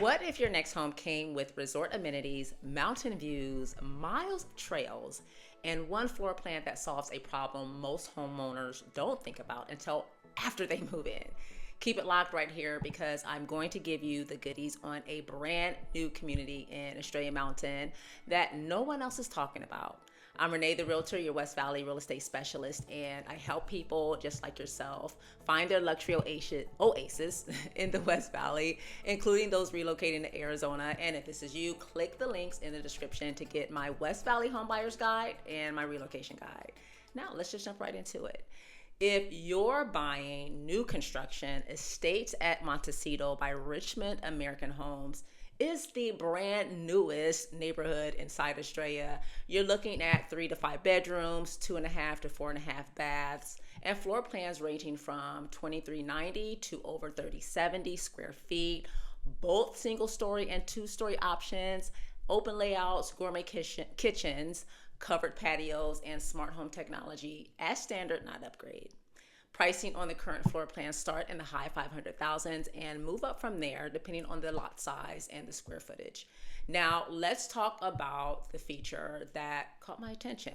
What if your next home came with resort amenities, mountain views, miles of trails, and one floor plan that solves a problem most homeowners don't think about until after they move in? Keep it locked right here because I'm going to give you the goodies on a brand new community in Estrella Mountain that no one else is talking about. I'm Renee the Realtor, your West Valley real estate specialist, and I help people just like yourself find their luxury oasis in the West Valley, including those relocating to Arizona. And if this is you, click the links in the description to get my West Valley Homebuyers Guide and my relocation guide. Now, let's just jump right into it. If you're buying new construction, Estates at Montecito by Richmond American Homes is the brand newest neighborhood inside Estrella. You're looking at 3 to 5 bedrooms, 2.5 to 4.5 baths, and floor plans ranging from 2390 to over 3070 square feet, both single story and 2-story options, open layouts, gourmet kitchens, covered patios, and smart home technology as standard, not upgrade. Pricing on the current floor plan start in the high 500,000s and move up from there depending on the lot size and the square footage. Now, let's talk about the feature that caught my attention.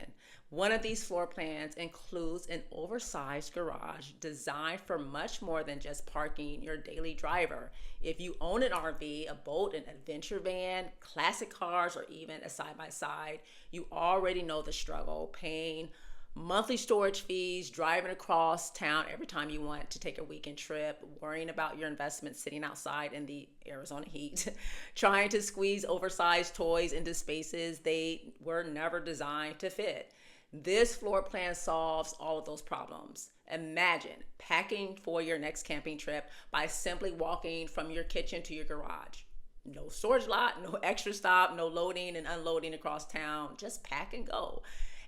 One of these floor plans includes an oversized garage designed for much more than just parking your daily driver. If you own an RV, a boat, an adventure van, classic cars, or even a side-by-side, you already know the struggle, paying monthly storage fees, driving across town every time you want to take a weekend trip, worrying about your investment sitting outside in the Arizona heat, trying to squeeze oversized toys into spaces they were never designed to fit. This floor plan solves all of those problems. Imagine packing for your next camping trip by simply walking from your kitchen to your garage. No storage lot, no extra stop, no loading and unloading across town. Just pack and go.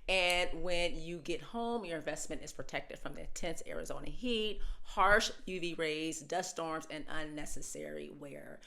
And when you get home, your investment is protected from the intense Arizona heat, harsh UV rays, dust storms, and unnecessary wear.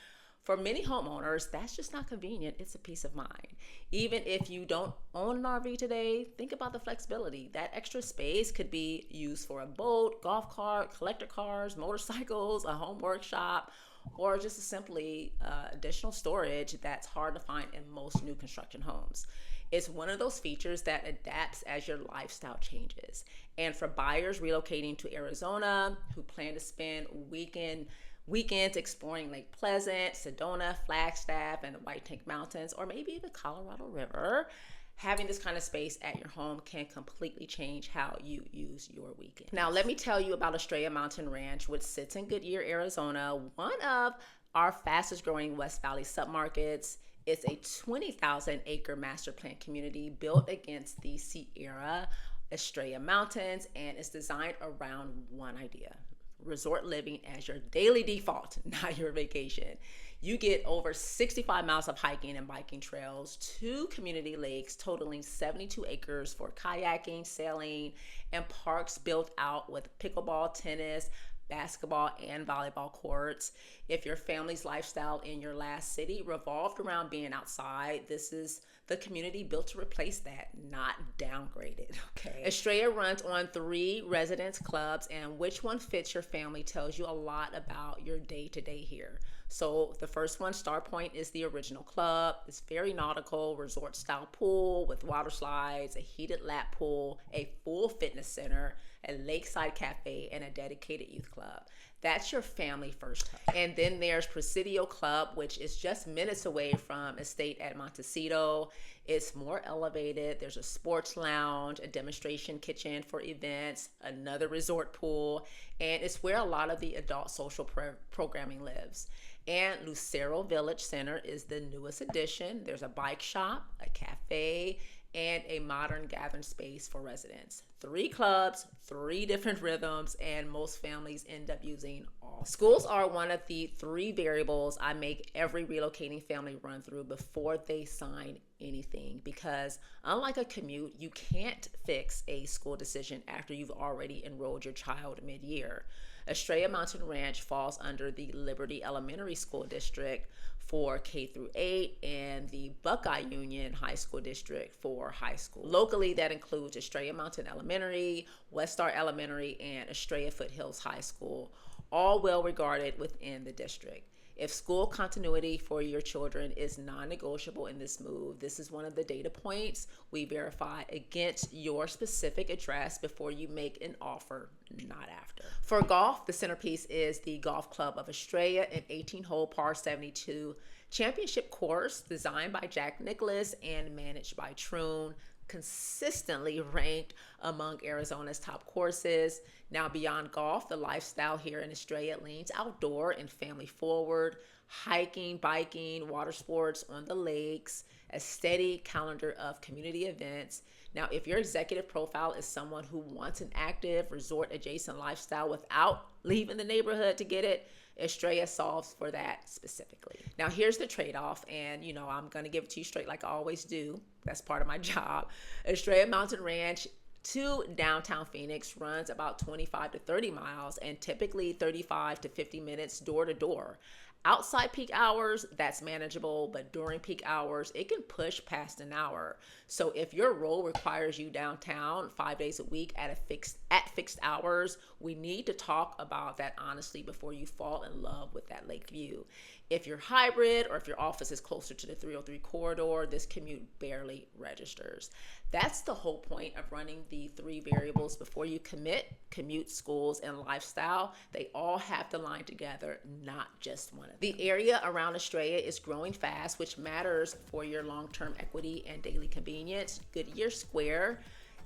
For many homeowners, that's just not convenient. It's a peace of mind. Even if you don't own an RV today, think about the flexibility. That extra space could be used for a boat, golf cart, collector cars, motorcycles, a home workshop, or just simply additional storage that's hard to find in most new construction homes. It's one of those features that adapts as your lifestyle changes. And for buyers relocating to Arizona who plan to spend weekends exploring Lake Pleasant, Sedona, Flagstaff, and the White Tank Mountains, or maybe the Colorado River, having this kind of space at your home can completely change how you use your weekend. Now, let me tell you about Estrella Mountain Ranch, which sits in Goodyear, Arizona, one of our fastest growing West Valley submarkets. It's a 20,000 acre master plan community built against the Sierra Estrella Mountains, and it's designed around one idea: resort living as your daily default, not your vacation. You get over 65 miles of hiking and biking trails, 2 community lakes totaling 72 acres for kayaking, sailing, and parks built out with pickleball, tennis, basketball, and volleyball courts. If your family's lifestyle in your last city revolved around being outside, this is the community built to replace that, not downgraded. Okay. Estrella runs on 3 residence clubs, and which one fits your family tells you a lot about your day-to-day here. So the first one, Star Point, is the original club. It's very nautical, resort-style pool with water slides, a heated lap pool, a full fitness center, a lakeside cafe, and a dedicated youth club. That's your family first hub. And then there's Presidio Club, which is just minutes away from Estate at Montecito. It's more elevated. There's a sports lounge, a demonstration kitchen for events, another resort pool, and it's where a lot of the adult social programming lives. And Lucero Village Center is the newest addition. There's a bike shop, a cafe, and a modern gathering space for residents. 3 clubs, 3 different rhythms, and most families end up using all. Schools are one of the 3 variables I make every relocating family run through before they sign anything, because unlike a commute, you can't fix a school decision after you've already enrolled your child mid-year. Estrella Mountain Ranch falls under the Liberty Elementary School District for K through 8 and the Buckeye Union High School District for high school. Locally, that includes Estrella Mountain Elementary, West Star Elementary, and Estrella Foothills High School, all well regarded within the district. If school continuity for your children is non-negotiable in this move, this is one of the data points we verify against your specific address before you make an offer, not after. For golf, the centerpiece is the Golf Club of Estrella, an 18-hole par 72 championship course designed by Jack Nicklaus and managed by Troon, consistently ranked among Arizona's top courses. Now, beyond golf, the lifestyle here in Estrella leans outdoor and family forward, hiking, biking, water sports on the lakes, a steady calendar of community events. Now, if your executive profile is someone who wants an active resort adjacent lifestyle without leaving the neighborhood to get it, Estrella solves for that specifically. Now, here's the trade-off, and I'm going to give it to you straight like I always do. That's part of my job. Estrella Mountain Ranch to downtown Phoenix runs about 25 to 30 miles and typically 35 to 50 minutes door to door. Outside peak hours, that's manageable, but during peak hours, it can push past an hour. So if your role requires you downtown 5 days a week at fixed hours, we need to talk about that honestly before you fall in love with that lake view. If you're hybrid or if your office is closer to the 303 corridor, this commute barely registers. That's the whole point of running the 3 variables before you commit: commute, schools, and lifestyle. They all have to line together, not just one. The area around Estrella is growing fast, which matters for your long-term equity and daily convenience. Goodyear Square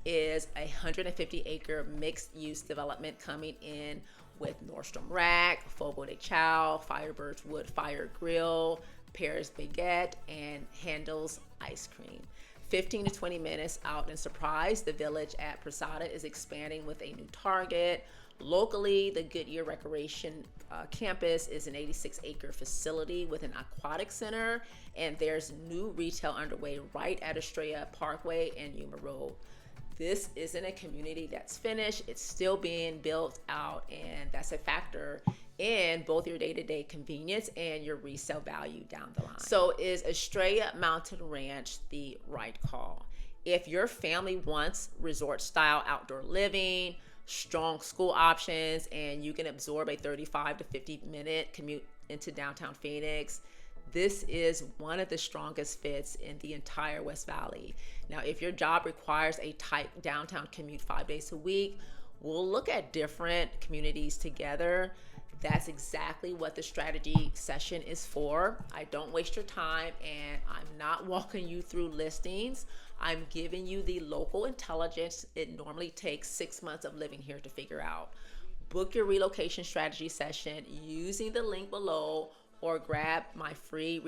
is a 150-acre mixed-use development coming in with Nordstrom Rack, Fogo de Chao, Firebird's Wood Fire Grill, Paris Baguette, and Handel's Ice Cream. 15 to 20 minutes out in Surprise, the village at Posada is expanding with a new Target. Locally, the Goodyear Recreation campus is an 86-acre facility with an aquatic center, and there's new retail underway right at Estrella Parkway and Yuma Road. This isn't a community that's finished. It's still being built out, and that's a factor in both your day-to-day convenience and your resale value down the line. So is Estrella Mountain Ranch the right call? If your family wants resort-style outdoor living, strong school options, and you can absorb a 35 to 50-minute commute into downtown Phoenix, this is one of the strongest fits in the entire West Valley. Now, if your job requires a tight downtown commute 5 days a week, we'll look at different communities together. That's exactly what the strategy session is for. I don't waste your time, and I'm not walking you through listings. I'm giving you the local intelligence it normally takes 6 months of living here to figure out. Book your relocation strategy session using the link below, or grab my free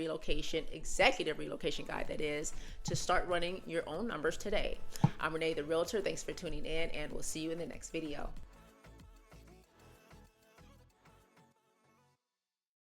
executive relocation guide, that is, to start running your own numbers today. I'm Renee the Realtor. Thanks for tuning in, and we'll see you in the next video.